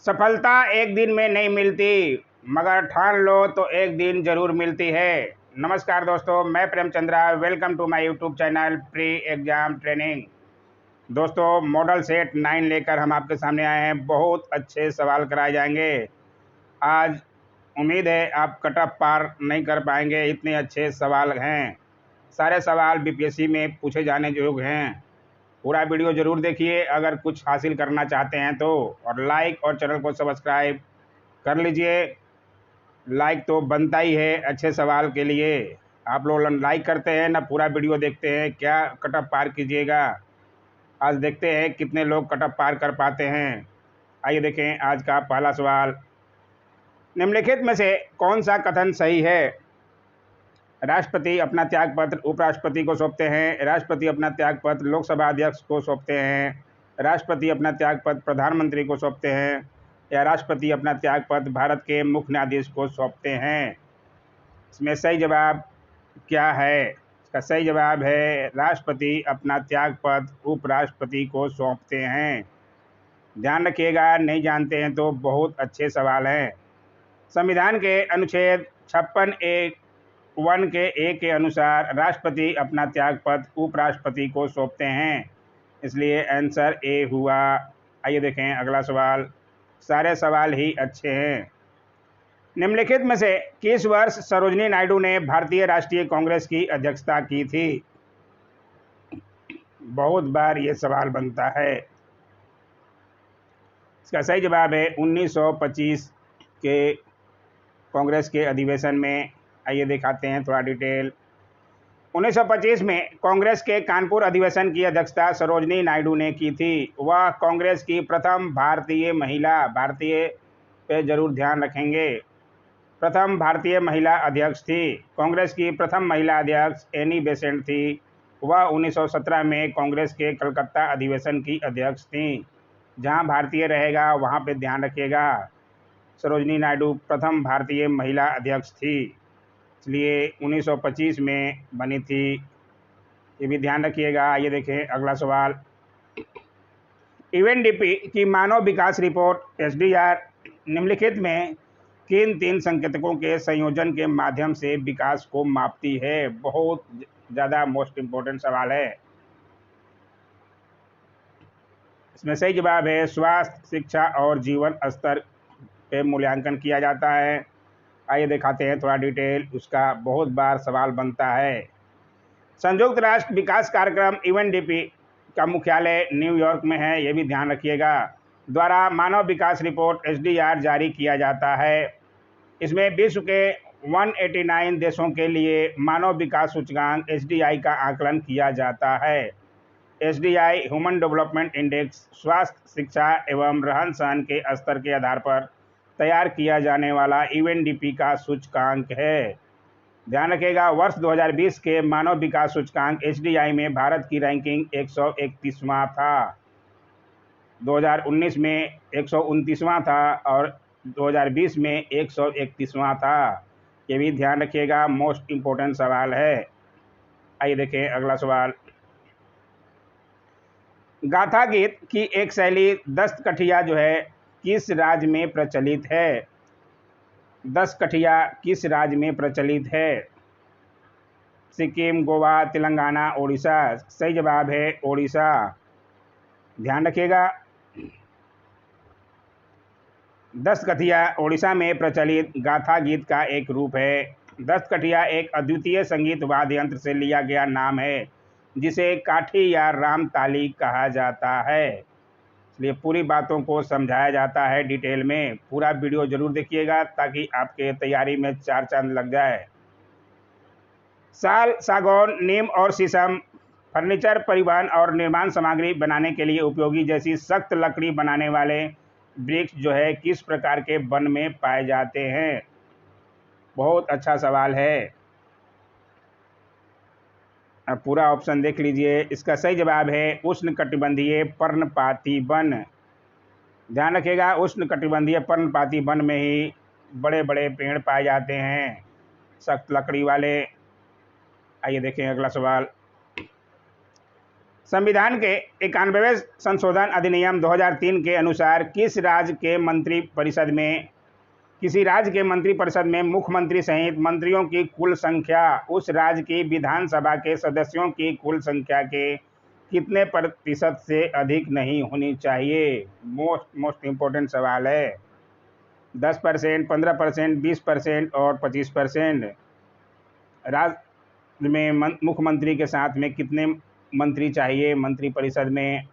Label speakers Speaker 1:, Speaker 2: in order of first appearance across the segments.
Speaker 1: सफलता एक दिन में नहीं मिलती, मगर ठान लो तो एक दिन जरूर मिलती है। नमस्कार दोस्तों, मैं Premchandra. Welcome to my YouTube channel pre exam training. दोस्तों, मॉडल सेट 9 लेकर हम आपके सामने आए हैं। बहुत अच्छे सवाल कराए जाएंगे आज। उम्मीद है आप कट ऑफ पार नहीं कर पाएंगे, इतने अच्छे सवाल हैं। सारे सवाल बीपीएससी में पूछे जाने योग्य हैं। पूरा वीडियो ज़रूर देखिए अगर कुछ हासिल करना चाहते हैं तो, और लाइक और चैनल को सब्सक्राइब कर लीजिए। लाइक तो बनता ही है अच्छे सवाल के लिए। आप लोग लाइक करते हैं ना, पूरा वीडियो देखते हैं, क्या कट ऑफ पार कीजिएगा। आज देखते हैं कितने लोग कट ऑफ पार कर पाते हैं। आइए देखें आज का पहला सवाल। निम्नलिखित में से कौन सा कथन सही है? राष्ट्रपति अपना त्यागपत्र उपराष्ट्रपति को सौंपते हैं। राष्ट्रपति अपना त्यागपत्र लोकसभा अध्यक्ष को सौंपते हैं। राष्ट्रपति अपना त्यागपत्र प्रधानमंत्री को सौंपते हैं, या राष्ट्रपति अपना त्यागपत्र भारत के मुख्य न्यायाधीश को सौंपते हैं। इसमें सही जवाब क्या है? इसका सही जवाब है राष्ट्रपति अपना त्यागपत्र उपराष्ट्रपति को सौंपते हैं। ध्यान रखिएगा, नहीं जानते हैं तो बहुत अच्छे सवाल हैं। संविधान के अनुच्छेद 56(1) के ए के अनुसार राष्ट्रपति अपना त्यागपत्र उपराष्ट्रपति को सौंपते हैं, इसलिए आंसर ए हुआ। आइए देखें अगला सवाल। सारे सवाल ही अच्छे हैं। निम्नलिखित में से किस वर्ष सरोजिनी नायडू ने भारतीय राष्ट्रीय कांग्रेस की अध्यक्षता की थी? बहुत बार ये सवाल बनता है। इसका सही जवाब है 1925 के कांग्रेस के अधिवेशन में। आइए दिखाते हैं थोड़ा डिटेल। 1925 में कांग्रेस के कानपुर अधिवेशन की अध्यक्षता सरोजिनी नायडू ने की थी। वह कांग्रेस की प्रथम भारतीय महिला, भारतीय पे जरूर ध्यान रखेंगे, प्रथम भारतीय महिला अध्यक्ष थी। कांग्रेस की प्रथम महिला अध्यक्ष एनी बेसेंट थी। वह 1917 में कांग्रेस के कलकत्ता अधिवेशन की अध्यक्ष थी। जहां भारतीय रहेगा वहां पे ध्यान रखिएगा। सरोजिनी नायडू प्रथम भारतीय महिला अध्यक्ष थी, इसलिए 1925 में बनी थी। ये भी ध्यान रखिएगा। ये देखें अगला सवाल। यूएनडीपी की मानव विकास रिपोर्ट एसडीआर निम्नलिखित में किन 3 संकेतकों के संयोजन के माध्यम से विकास को मापती है? बहुत ज़्यादा मोस्ट इम्पोर्टेंट सवाल है। इसमें सही जवाब है स्वास्थ्य, शिक्षा और जीवन स्तर पे मूल्यांकन किया जाता है। आइए दिखाते हैं थोड़ा डिटेल, उसका बहुत बार सवाल बनता है। संयुक्त राष्ट्र विकास कार्यक्रम यूएनडीपी का मुख्यालय न्यूयॉर्क में है, ये भी ध्यान रखिएगा। द्वारा मानव विकास रिपोर्ट एसडीआर जारी किया जाता है। इसमें विश्व के 189 देशों के लिए मानव विकास सूचकांक एसडीआई का आकलन किया जाता है। एसडीआई ह्यूमन डेवलपमेंट इंडेक्स स्वास्थ्य, शिक्षा एवं रहन सहन के स्तर के आधार पर तैयार किया जाने वाला यूएनडीपी का सूचकांक है। ध्यान रखिएगा, वर्ष 2020 के मानव विकास सूचकांक एसडीआई में भारत की रैंकिंग 131वां था। 2019 में 129वां था और 2020 में 131वां था। ये भी ध्यान रखिएगा, मोस्ट इम्पोर्टेंट सवाल है। आइए देखें अगला सवाल। गाथा गीत की एक शैली दस्तकठिया जो है किस राज्य में प्रचलित है? दस्तकठिया किस राज्य में प्रचलित है? सिक्किम, गोवा, तेलंगाना, ओडिशा। सही जवाब है ओडिशा। ध्यान रखिएगा, दस्तकठिया ओडिशा में प्रचलित गाथा गीत का एक रूप है। दस्तकठिया एक अद्वितीय संगीत वाद्य यंत्र से लिया गया नाम है, जिसे काठी या रामताली कहा जाता है। इसलिए पूरी बातों को समझाया जाता है डिटेल में। पूरा वीडियो जरूर देखिएगा ताकि आपके तैयारी में 4 चांद लग जाए। साल, सागौन, नीम और शीशम फर्नीचर, परिवहन और निर्माण सामग्री बनाने के लिए उपयोगी जैसी सख्त लकड़ी बनाने वाले वृक्ष जो है किस प्रकार के वन में पाए जाते हैं? बहुत अच्छा सवाल है। अब पूरा ऑप्शन देख लीजिए। इसका सही जवाब है उष्णकटिबंधीय पर्णपाती वन। ध्यान रखिएगा, उष्णकटिबंधीय पर्णपाती वन में ही बड़े बड़े पेड़ पाए जाते हैं, सख्त लकड़ी वाले। आइए देखें अगला सवाल। संविधान के 91वें संशोधन अधिनियम 2003 के अनुसार किसी राज्य के मंत्रिपरिषद में मुख्यमंत्री सहित मंत्रियों की कुल संख्या उस राज्य की विधानसभा के सदस्यों की कुल संख्या के कितने प्रतिशत से अधिक नहीं होनी चाहिए? मोस्ट इम्पोर्टेंट सवाल है। 10%, 15%, 20% और 25%। राज्य में मुख्यमंत्री के साथ में कितने मंत्री चाहिए मंत्रिपरिषद में?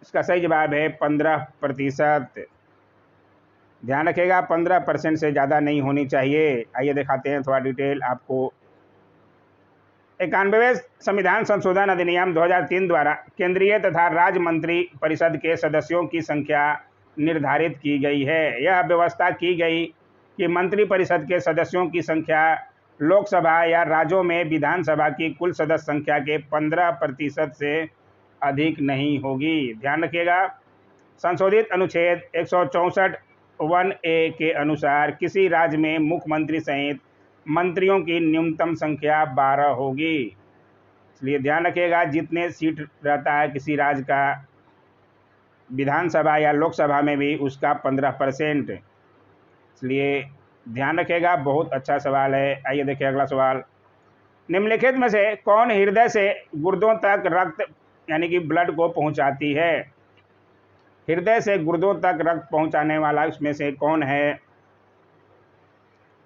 Speaker 1: इसका सही जवाब है 15%। ध्यान रखिएगा 15% से ज़्यादा नहीं होनी चाहिए। आइए दिखाते हैं थोड़ा डिटेल आपको। 91वें संविधान संशोधन अधिनियम 2003 द्वारा केंद्रीय तथा राज्य मंत्री परिषद के सदस्यों की संख्या निर्धारित की गई है। यह व्यवस्था की गई कि मंत्रिपरिषद के सदस्यों की संख्या लोकसभा या राज्यों में विधानसभा की कुल सदस्य संख्या के 15% से अधिक नहीं होगी। ध्यान रखिएगा संशोधित अनुच्छेद 164(1)(a) के अनुसार किसी राज्य में मुख्यमंत्री सहित मंत्रियों की न्यूनतम संख्या 12 होगी। इसलिए ध्यान रखिएगा जितने सीट रहता है किसी राज्य का विधानसभा या लोकसभा में भी उसका 15%। इसलिए ध्यान रखिएगा बहुत अच्छा सवाल है। आइए देखिए अगला सवाल। निम्नलिखित में से कौन हृदय से गुर्दों तक रक्त यानी कि ब्लड को पहुंचाती है? हृदय से गुर्दों तक रक्त पहुंचाने वाला उसमें से कौन है?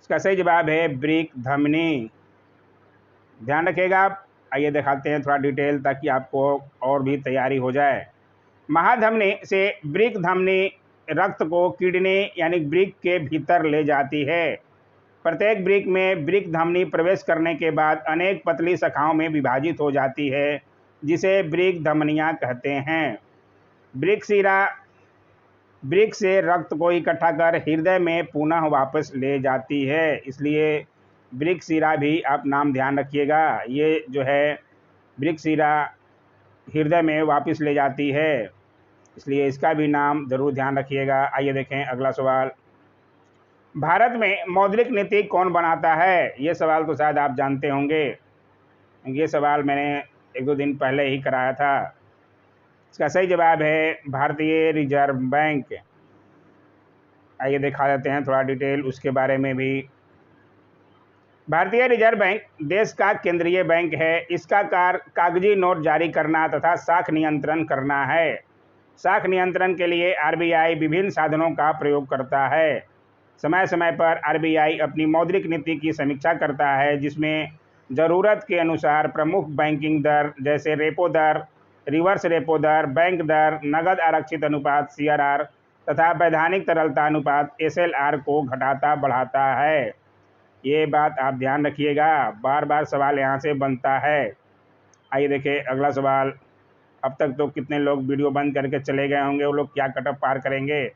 Speaker 1: इसका सही जवाब है वृक्क धमनी। ध्यान रखिएगा। आइए दिखाते हैं थोड़ा डिटेल ताकि आपको और भी तैयारी हो जाए। महाधमनी से वृक्क धमनी रक्त को किडनी यानी वृक्क के भीतर ले जाती है। प्रत्येक वृक्क में वृक्क धमनी प्रवेश करने के बाद अनेक पतली शाखाओं में विभाजित हो जाती है जिसे वृक्क धमनियाँ कहते हैं। वृक्क से रक्त को इकट्ठा कर हृदय में पुनः वापस ले जाती है। इसलिए वृक्क शिरा भी आप नाम ध्यान रखिएगा। ये जो है वृक्क शिरा हृदय में वापस ले जाती है, इसलिए इसका भी नाम जरूर ध्यान रखिएगा। आइए देखें अगला सवाल। भारत में मौद्रिक नीति कौन बनाता है? ये सवाल तो शायद आप जानते होंगे। ये सवाल मैंने 1-2 दिन पहले ही कराया था। इसका सही जवाब है भारतीय रिजर्व बैंक। आइए दिखा देते हैं थोड़ा डिटेल उसके बारे में भी। भारतीय रिजर्व बैंक देश का केंद्रीय बैंक है। इसका कार्य कागजी नोट जारी करना तथा साख नियंत्रण करना है। साख नियंत्रण के लिए आरबीआई विभिन्न साधनों का प्रयोग करता है। समय समय पर आरबीआई अपनी मौद्रिक नीति की समीक्षा करता है जिसमें ज़रूरत के अनुसार प्रमुख बैंकिंग दर जैसे रेपो दर, रिवर्स रेपो दर, बैंक दर, नगद आरक्षित अनुपात CRR तथा वैधानिक तरलता अनुपात SLR को घटाता बढ़ाता है। ये बात आप ध्यान रखिएगा, बार बार सवाल यहाँ से बनता है। आइए देखिए अगला सवाल। अब तक तो कितने लोग वीडियो बंद करके चले गए होंगे, वो लोग क्या कटअप पार करेंगे।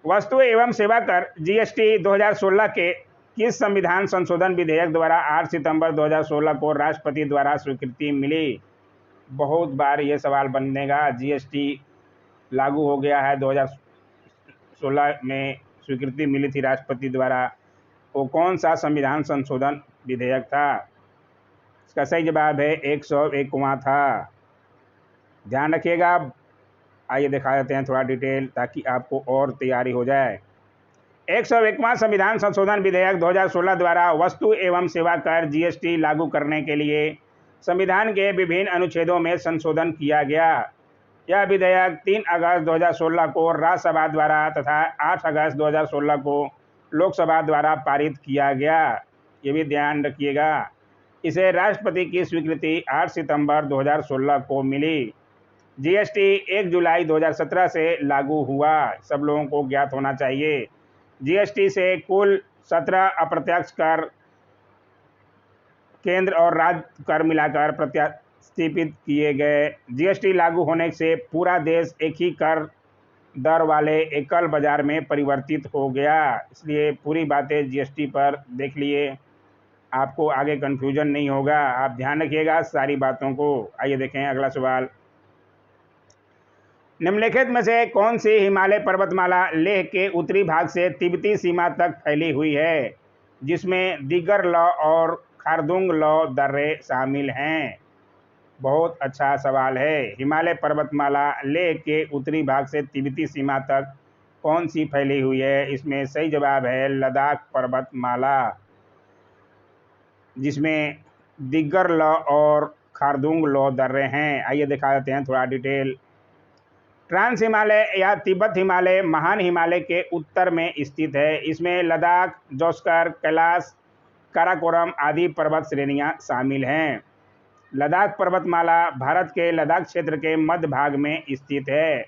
Speaker 1: वस्तु एवं सेवा कर GST 2016 के किस संविधान संशोधन विधेयक द्वारा 8 सितंबर 2016 को राष्ट्रपति द्वारा स्वीकृति मिली? बहुत बार ये सवाल बनेगा। GST लागू हो गया है 2016 में, स्वीकृति मिली थी राष्ट्रपति द्वारा। वो कौन सा संविधान संशोधन विधेयक था? इसका सही जवाब है 101वां था। ध्यान रखिएगा। आइए दिखा देते हैं थोड़ा डिटेल ताकि आपको और तैयारी हो जाए। 101वां संविधान संशोधन विधेयक 2016 द्वारा वस्तु एवं सेवा कर GST लागू करने के लिए संविधान के विभिन्न अनुच्छेदों में संशोधन किया गया। यह विधेयक 3 अगस्त 2016 को राज्यसभा द्वारा तथा 8 अगस्त 2016 को लोकसभा द्वारा पारित किया गया। ये भी ध्यान रखिएगा। इसे राष्ट्रपति की स्वीकृति 8 सितंबर 2016 को मिली। GST 1 जुलाई 2017 से लागू हुआ, सब लोगों को ज्ञात होना चाहिए। GST से कुल 17 अप्रत्यक्ष कर केंद्र और राज्य कर मिलाकर प्रतिस्थापित किए गए। GST लागू होने से पूरा देश एक ही कर दर वाले एकल बाजार में परिवर्तित हो गया। इसलिए पूरी बातें GST पर देख लिए, आपको आगे कन्फ्यूजन नहीं होगा। आप ध्यान रखिएगा सारी बातों को। आइए देखें अगला सवाल। निम्नलिखित में से कौन सी हिमालय पर्वतमाला लेह के उत्तरी भाग से तिब्बती सीमा तक फैली हुई है, जिसमें दिगर लॉ और खारदुंग लॉ दर्रे शामिल हैं? बहुत अच्छा सवाल है। हिमालय पर्वतमाला लेह के उत्तरी भाग से तिब्बती सीमा तक कौन सी फैली हुई है? इसमें सही जवाब है लद्दाख पर्वतमाला, जिसमें दिगर ल और खारदुंग लौ दर्रे हैं। आइए दिखा देते हैं थोड़ा डिटेल। ट्रांस हिमालय या तिब्बत हिमालय महान हिमालय के उत्तर में स्थित है। इसमें लद्दाख, जोस्कर, कैलाश, काराकोरम आदि पर्वत श्रेणियां शामिल हैं। लद्दाख पर्वतमाला भारत के लद्दाख क्षेत्र के मध्य भाग में स्थित है।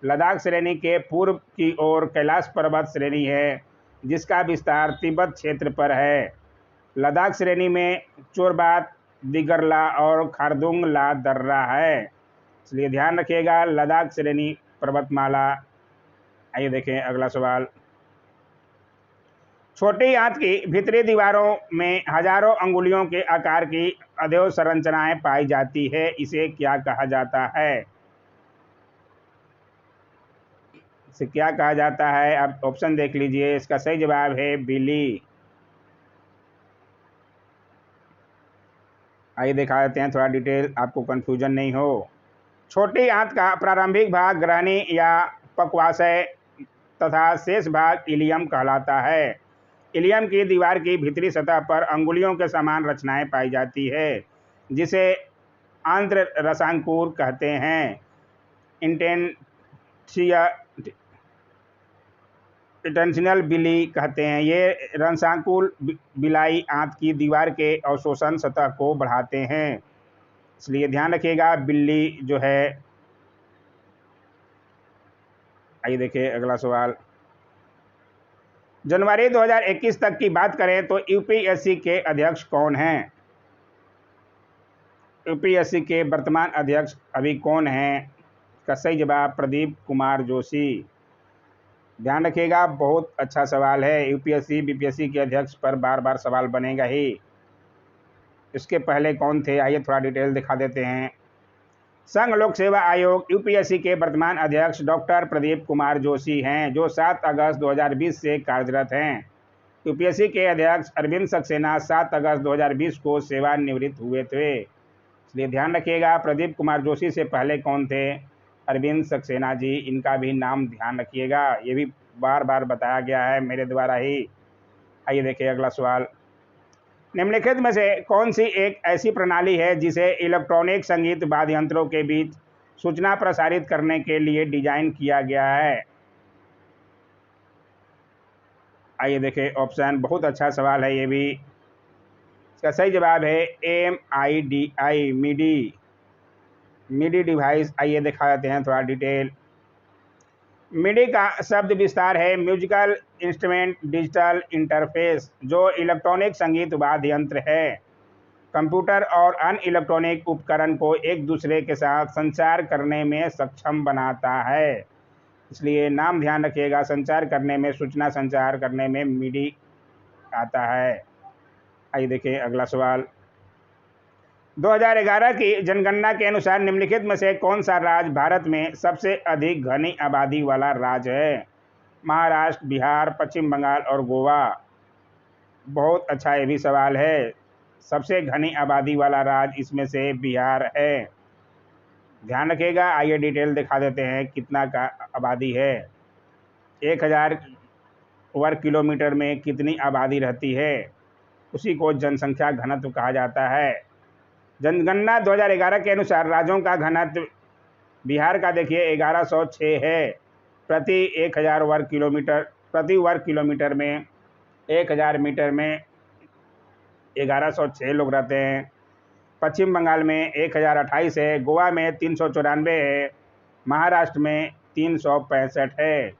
Speaker 1: लद्दाख श्रेणी के पूर्व की ओर कैलाश पर्वत श्रेणी है, जिसका विस्तार तिब्बत क्षेत्र पर है। लद्दाख श्रेणी में चोरबात, दिगरला और खारदुंग-ला दर्रा है, इसलिए ध्यान रखिएगा लद्दाख श्रेणी पर्वतमाला। आइए देखें अगला सवाल। छोटी आंत की भीतरी दीवारों में हजारों अंगुलियों के आकार की अवयव संरचनाएं पाई जाती है, इसे क्या कहा जाता है? इसे क्या कहा जाता है? आप ऑप्शन देख लीजिए। इसका सही जवाब है बिली। आइए दिखा देते हैं थोड़ा डिटेल, आपको कंफ्यूजन नहीं हो। छोटी आंत का प्रारंभिक भाग ग्रहणी या पक्वाशय तथा शेष भाग इलियम कहलाता है। इलियम की दीवार की भीतरी सतह पर अंगुलियों के समान रचनाएं पाई जाती है, जिसे आंत्र रसांकुर कहते हैं। इंटेंशनल बिली कहते हैं। ये रसांकुर बिलाई आंत की दीवार के अवशोषण सतह को बढ़ाते हैं, इसलिए ध्यान रखिएगा बिल्ली जो है। आइए देखिए अगला सवाल। जनवरी 2021 तक की बात करें तो यूपीएससी के अध्यक्ष कौन हैं? यूपीएससी के वर्तमान अध्यक्ष अभी कौन हैं? इसका सही जवाब प्रदीप कुमार जोशी। ध्यान रखिएगा बहुत अच्छा सवाल है। यूपीएससी बीपीएससी के अध्यक्ष पर बार बार सवाल बनेगा ही। इसके पहले कौन थे? आइए थोड़ा डिटेल दिखा देते हैं। संघ लोक सेवा आयोग यूपीएससी के वर्तमान अध्यक्ष डॉक्टर प्रदीप कुमार जोशी हैं, जो 7 अगस्त 2020 से कार्यरत हैं। यूपीएससी के अध्यक्ष अरविंद सक्सेना 7 अगस्त 2020 को सेवानिवृत्त हुए थे, इसलिए ध्यान रखिएगा प्रदीप कुमार जोशी से पहले कौन थे? अरविंद सक्सेना जी। इनका भी नाम ध्यान रखिएगा, ये भी बार बार बताया गया है मेरे द्वारा ही। आइए देखिए अगला सवाल। निम्नलिखित में से कौन सी एक ऐसी प्रणाली है जिसे इलेक्ट्रॉनिक संगीत वाद्य यंत्रों के बीच सूचना प्रसारित करने के लिए डिजाइन किया गया है? आइए देखें ऑप्शन। बहुत अच्छा सवाल है ये भी। इसका सही जवाब है MIDI, मिडी डिवाइस। आइए दिखा देते हैं थोड़ा डिटेल। मिडी का शब्द विस्तार है म्यूजिकल इंस्ट्रूमेंट डिजिटल इंटरफेस, जो इलेक्ट्रॉनिक संगीत वाद्य यंत्र है। कंप्यूटर और अन्य इलेक्ट्रॉनिक उपकरण को एक दूसरे के साथ संचार करने में सक्षम बनाता है, इसलिए नाम ध्यान रखिएगा। संचार करने में, सूचना संचार करने में मिडी आता है। आइए देखिए अगला सवाल। 2011 की जनगणना के अनुसार निम्नलिखित में से कौन सा राज्य भारत में सबसे अधिक घनी आबादी वाला राज्य है? महाराष्ट्र, बिहार, पश्चिम बंगाल और गोवा। बहुत अच्छा ये भी सवाल है। सबसे घनी आबादी वाला राज्य इसमें से बिहार है। ध्यान रखिएगा। आइए डिटेल दिखा देते हैं कितना का आबादी है। 1000 वर्ग किलोमीटर में कितनी आबादी रहती है, उसी को जनसंख्या घनत्व कहा जाता है। जनगणना 2011 के अनुसार राज्यों का घनत्व बिहार का देखिए 1106 है। प्रति 1000 वर्ग किलोमीटर, प्रति वर्ग किलोमीटर में 1000 मीटर में 1106 लोग रहते हैं। पश्चिम बंगाल में 1028 है, गोवा में 394 है, महाराष्ट्र में 365 है।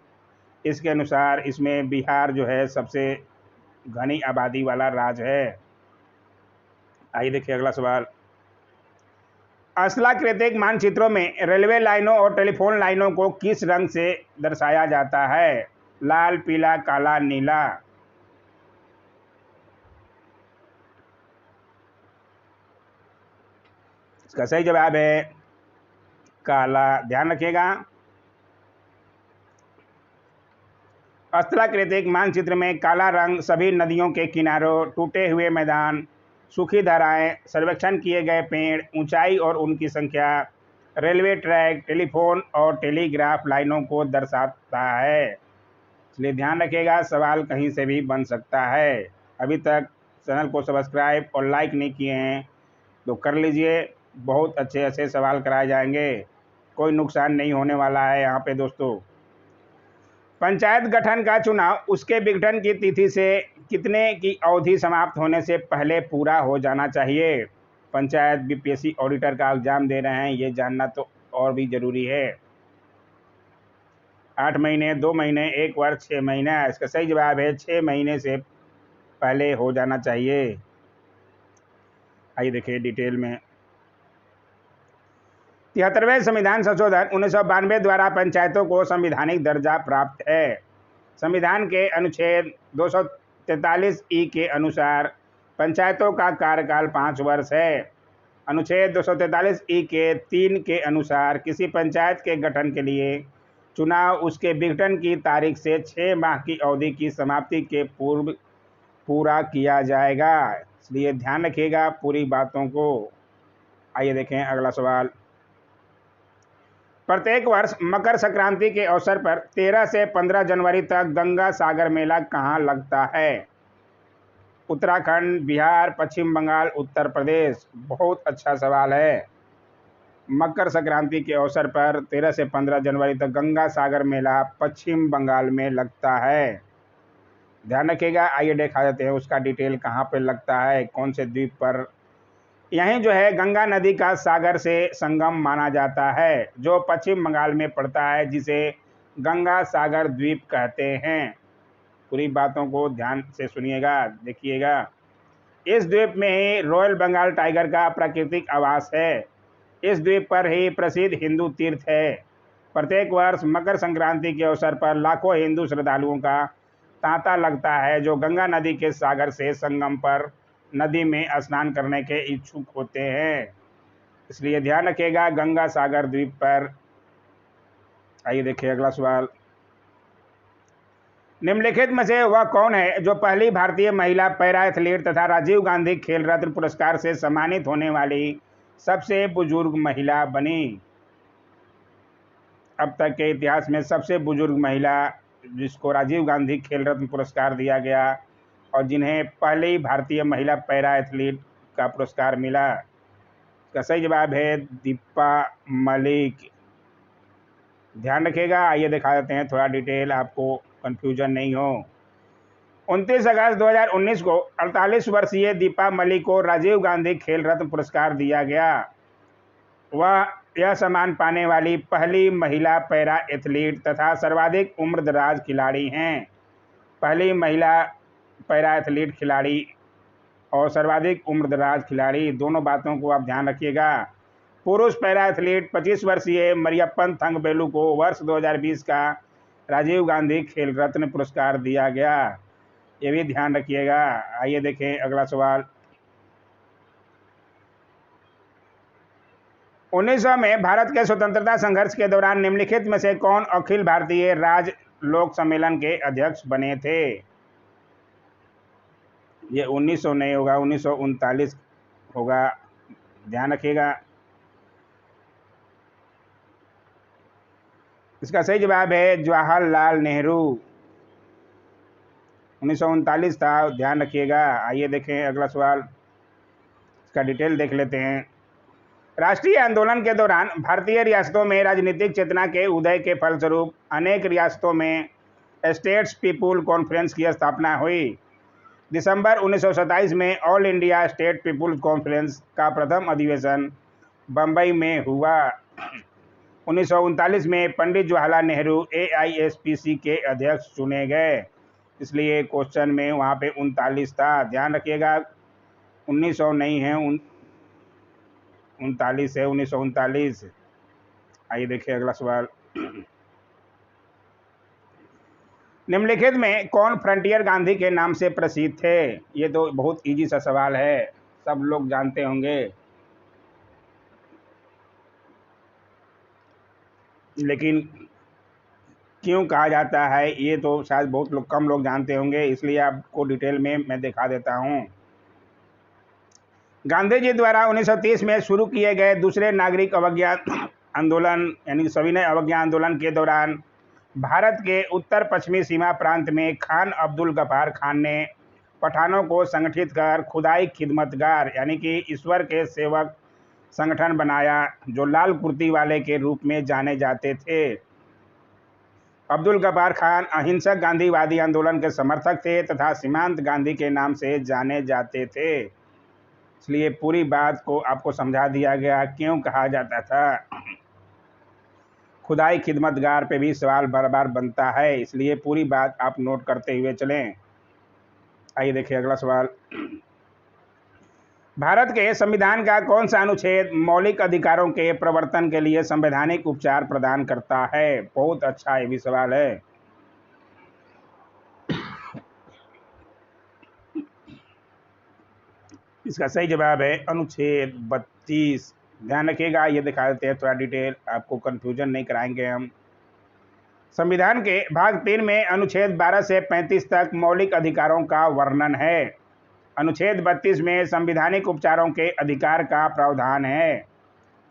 Speaker 1: इसके अनुसार इसमें बिहार जो है सबसे घनी आबादी वाला राज्य है। आइए देखिए अगला सवाल। स्थलाकृतिक मानचित्रों में रेलवे लाइनों और टेलीफोन लाइनों को किस रंग से दर्शाया जाता है? लाल, पीला, काला, नीला। इसका सही जवाब है काला। ध्यान रखिएगा। स्थलाकृतिक मानचित्र में काला रंग सभी नदियों के किनारों, टूटे हुए मैदान, सूखी धाराएं, सर्वेक्षण किए गए पेड़, ऊंचाई और उनकी संख्या, रेलवे ट्रैक, टेलीफोन और टेलीग्राफ लाइनों को दर्शाता है। इसलिए ध्यान रखिएगा, सवाल कहीं से भी बन सकता है। अभी तक चैनल को सब्सक्राइब और लाइक नहीं किए हैं तो कर लीजिए, बहुत अच्छे अच्छे सवाल कराए जाएंगे, कोई नुकसान नहीं होने वाला है यहाँ पे दोस्तों। पंचायत गठन का चुनाव उसके विघटन की तिथि से कितने की अवधि समाप्त होने से पहले पूरा हो जाना चाहिए। पंचायत बीपीएससी ऑडिटर का एग्जाम दे रहे हैं, ये जानना तो और भी जरूरी है। 8 महीने, 2 महीने, 1 वर्ष, 6 महीने। इसका सही जवाब है 6 महीने से पहले हो जाना चाहिए। आइए देखिए डिटेल में। 73वें संविधान संशोधन 1992 द्वारा पंचायतों को संवैधानिक दर्जा प्राप्त है। संविधान के अनुच्छेद 243 ई के अनुसार पंचायतों का कार्यकाल 5 वर्ष है। अनुच्छेद 243 ई के 3 के अनुसार किसी पंचायत के गठन के लिए चुनाव उसके विघटन की तारीख से 6 माह की अवधि की समाप्ति के पूर्व पूरा किया जाएगा। इसलिए ध्यान रखिएगा पूरी बातों को। आइए देखें अगला सवाल। प्रत्येक वर्ष मकर संक्रांति के अवसर पर 13 से 15 जनवरी तक गंगा सागर मेला कहाँ लगता है। उत्तराखंड, बिहार, पश्चिम बंगाल, उत्तर प्रदेश। बहुत अच्छा सवाल है। मकर संक्रांति के अवसर पर 13 से 15 जनवरी तक गंगा सागर मेला पश्चिम बंगाल में लगता है। ध्यान रखिएगा। आइए देखा देते हैं उसका डिटेल, कहाँ पे लगता है, कौन से द्वीप पर। यहीं जो है गंगा नदी का सागर से संगम माना जाता है, जो पश्चिम बंगाल में पड़ता है, जिसे गंगा सागर द्वीप कहते हैं। पूरी बातों को ध्यान से सुनिएगा, देखिएगा। इस द्वीप में ही रॉयल बंगाल टाइगर का प्राकृतिक आवास है। इस द्वीप पर ही प्रसिद्ध हिंदू तीर्थ है। प्रत्येक वर्ष मकर संक्रांति के अवसर पर लाखों हिंदू श्रद्धालुओं का तांता लगता है, जो गंगा नदी के सागर से संगम पर नदी में स्नान करने के इच्छुक होते हैं। इसलिए ध्यान रखिएगा गंगा सागर द्वीप पर। आइए देखिए अगला सवाल। निम्नलिखित में से वह कौन है जो पहली भारतीय महिला पैरा एथलीट तथा राजीव गांधी खेल रत्न पुरस्कार से सम्मानित होने वाली सबसे बुजुर्ग महिला बनी। अब तक के इतिहास में सबसे बुजुर्ग महिला जिसको राजीव गांधी खेल रत्न पुरस्कार दिया गया और जिन्हें पहले भारतीय महिला पैरा एथलीट का पुरस्कार मिला। इसका सही जवाब है दीपा मलिक। ध्यान रखिएगा। आइए दिखा देते हैं थोड़ा डिटेल, आपको कंफ्यूजन नहीं हो। 29 अगस्त 2019 को 48 वर्षीय दीपा मलिक को राजीव गांधी खेल रत्न पुरस्कार दिया गया। वह यह सम्मान पाने वाली पहली महिला पैरा एथलीट तथा सर्वाधिक उम्रदराज खिलाड़ी हैं। पहली महिला पैरा एथलीट खिलाड़ी और सर्वाधिक उम्रदराज खिलाड़ी, दोनों बातों को आप ध्यान रखिएगा। पुरुष पैरा एथलीट 25 वर्षीय मरियप्पन थंगबेलु को वर्ष 2020 का राजीव गांधी खेल रत्न पुरस्कार दिया गया, ये भी ध्यान रखिएगा। आइए देखें अगला सवाल। 1900 में भारत के स्वतंत्रता संघर्ष के दौरान निम्नलिखित में से कौन अखिल भारतीय राज्य लोक सम्मेलन के अध्यक्ष बने थे। ये 1900 नहीं होगा, 1939 होगा, ध्यान रखिएगा। इसका सही जवाब है जवाहरलाल नेहरू। 1939 था, ध्यान रखिएगा। आइए देखें अगला सवाल, इसका डिटेल देख लेते हैं। राष्ट्रीय आंदोलन के दौरान भारतीय रियासतों में राजनीतिक चेतना के उदय के फलस्वरूप अनेक रियासतों में स्टेट्स पीपुल कॉन्फ्रेंस की स्थापना हुई। दिसंबर 1927 में all India state people's conference का प्रथम अधिवेशन बम्बई में हुआ। 1939 में पंडित जवाहरलाल नेहरू AISPC के अध्यक्ष चुने गए, इसलिए क्वेश्चन में वहाँ पे 39 था। ध्यान रखिएगा 1900 नहीं है, 39 है, 1939। आइए देखिए अगला सवाल। निम्नलिखित में कौन फ्रंटियर गांधी के नाम से प्रसिद्ध थे। ये तो बहुत इजी सा सवाल है, सब लोग जानते होंगे, लेकिन क्यों कहा जाता है ये तो शायद बहुत कम लोग जानते होंगे, इसलिए आपको डिटेल में मैं दिखा देता हूँ। गांधी जी द्वारा 1930 में शुरू किए गए दूसरे नागरिक अवज्ञा आंदोलन यानी सविनय अवज्ञा आंदोलन के दौरान भारत के उत्तर पश्चिमी सीमा प्रांत में खान अब्दुल गफ्फार खान ने पठानों को संगठित कर खुदाई खिदमतगार यानी कि ईश्वर के सेवक संगठन बनाया, जो लाल कुर्ती वाले के रूप में जाने जाते थे। अब्दुल गफ्फार खान अहिंसक गांधीवादी आंदोलन के समर्थक थे तथा सीमांत गांधी के नाम से जाने जाते थे। इसलिए पूरी बात को आपको समझा दिया गया क्यों कहा जाता था। खुदाई खिदमतगार पे भी सवाल बार बार बनता है, इसलिए पूरी बात आप नोट करते हुए चलें। आइए देखिए अगला सवाल। भारत के संविधान का कौन सा अनुच्छेद मौलिक अधिकारों के प्रवर्तन के लिए संवैधानिक उपचार प्रदान करता है? बहुत अच्छा ये भी सवाल है। इसका सही जवाब है अनुच्छेद 32। ध्यान रखिएगा, ये दिखा देते हैं थोड़ा डिटेल, आपको कंफ्यूजन नहीं कराएंगे हम। संविधान के भाग 3 में अनुच्छेद 12 से 35 तक मौलिक अधिकारों का वर्णन है। अनुच्छेद 32 में संवैधानिक उपचारों के अधिकार का प्रावधान है।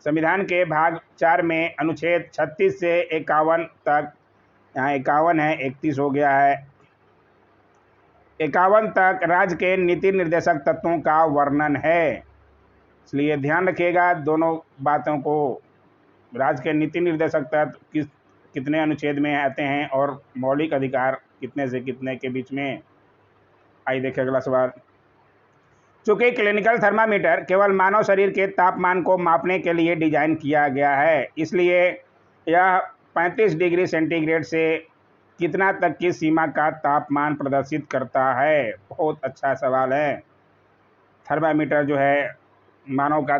Speaker 1: संविधान के भाग 4 में अनुच्छेद 36 से 51 तक, यहाँ 51 है, 31 हो गया है, 51 तक राज्य के नीति निर्देशक तत्वों का वर्णन है। इसलिए ध्यान रखिएगा दोनों बातों को। राज्य के नीति निर्देशक तत्व कितने अनुच्छेद में आते हैं और मौलिक अधिकार कितने से कितने के बीच में। आइए देखिए अगला सवाल। चूँकि क्लिनिकल थर्मामीटर केवल मानव शरीर के तापमान को मापने के लिए डिजाइन किया गया है, इसलिए यह 35 डिग्री सेंटीग्रेड से कितना तक की सीमा का तापमान प्रदर्शित करता है? बहुत अच्छा सवाल है। थर्मामीटर जो है मानव का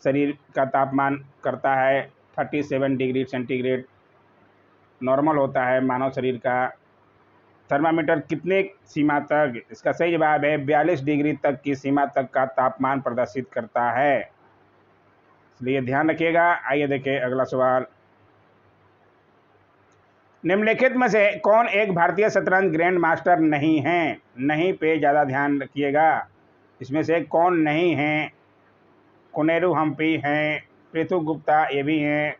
Speaker 1: शरीर का तापमान करता है 37 डिग्री सेंटीग्रेड, नॉर्मल होता है मानव शरीर का। थर्मामीटर कितने सीमा तक? इसका सही जवाब है 42 डिग्री तक की सीमा तक का तापमान प्रदर्शित करता है, इसलिए ध्यान रखिएगा। आइए देखें अगला सवाल। निम्नलिखित में से कौन एक भारतीय शतरंज ग्रैंड मास्टर नहीं है? नहीं पे ज़्यादा ध्यान रखिएगा। इसमें से कौन नहीं है? कोनेरू हम्पी हैं, पृथु गुप्ता ये भी हैं,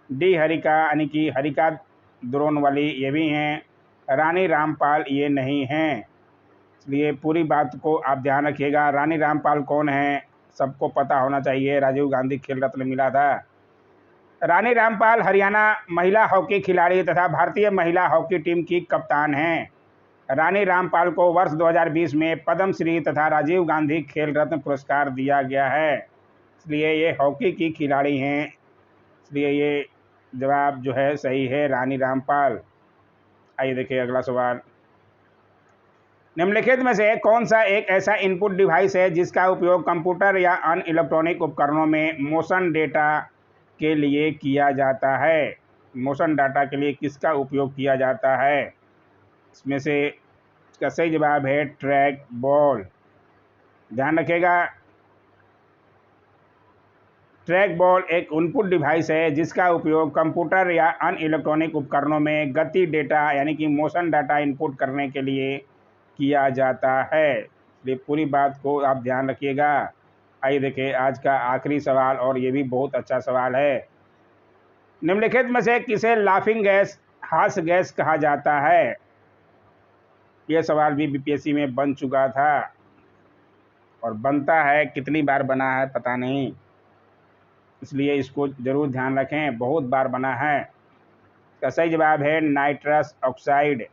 Speaker 1: डी हरिका यानी कि हरिका द्रोणवली ये भी हैं, रानी रामपाल ये नहीं हैं। इसलिए पूरी बात को आप ध्यान रखिएगा। रानी रामपाल कौन है? सबको पता होना चाहिए, राजीव गांधी खेल रत्न मिला था। रानी रामपाल हरियाणा महिला हॉकी खिलाड़ी तथा भारतीय महिला हॉकी टीम की कप्तान हैं। रानी रामपाल को वर्ष 2020 में पद्मश्री तथा राजीव गांधी खेल रत्न पुरस्कार दिया गया है, इसलिए ये हॉकी की खिलाड़ी हैं। इसलिए ये जवाब जो है सही है, रानी रामपाल। आइए देखिए अगला सवाल। निम्नलिखित में से कौन सा एक ऐसा इनपुट डिवाइस है जिसका उपयोग कंप्यूटर या अन्य इलेक्ट्रॉनिक उपकरणों में मोशन डेटा के लिए किया जाता है? मोशन डाटा के लिए किसका उपयोग किया जाता है? इसमें से इसका सही जवाब है ट्रैक बॉल। ध्यान रखिएगा, ट्रैक बॉल एक इनपुट डिवाइस है जिसका उपयोग कंप्यूटर या अन्य इलेक्ट्रॉनिक उपकरणों में गति डेटा यानी कि मोशन डाटा इनपुट करने के लिए किया जाता है। इसलिए पूरी बात को आप ध्यान रखिएगा। आइए देखिए आज का आखिरी सवाल, और ये भी बहुत अच्छा सवाल है। निम्नलिखित में से किसे लाफिंग गैस, हास्य गैस कहा जाता है? यह सवाल भी बीपीएससी में बन चुका था और बनता है, कितनी बार बना है पता नहीं, इसलिए इसको ज़रूर ध्यान रखें, बहुत बार बना है। इसका सही जवाब है नाइट्रस ऑक्साइड।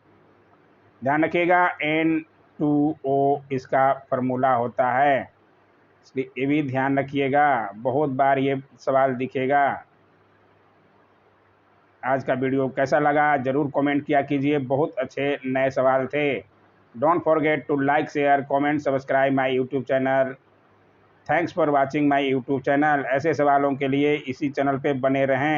Speaker 1: ध्यान रखिएगा N2O इसका फार्मूला होता है, इसलिए ये भी ध्यान रखिएगा, बहुत बार ये सवाल दिखेगा। आज का वीडियो कैसा लगा ज़रूर कमेंट किया कीजिए, बहुत अच्छे नए सवाल थे। Don't forget to like, share, comment, subscribe my YouTube channel. Thanks for watching my YouTube channel. ऐसे सवालों के लिए इसी चैनल पे बने रहें।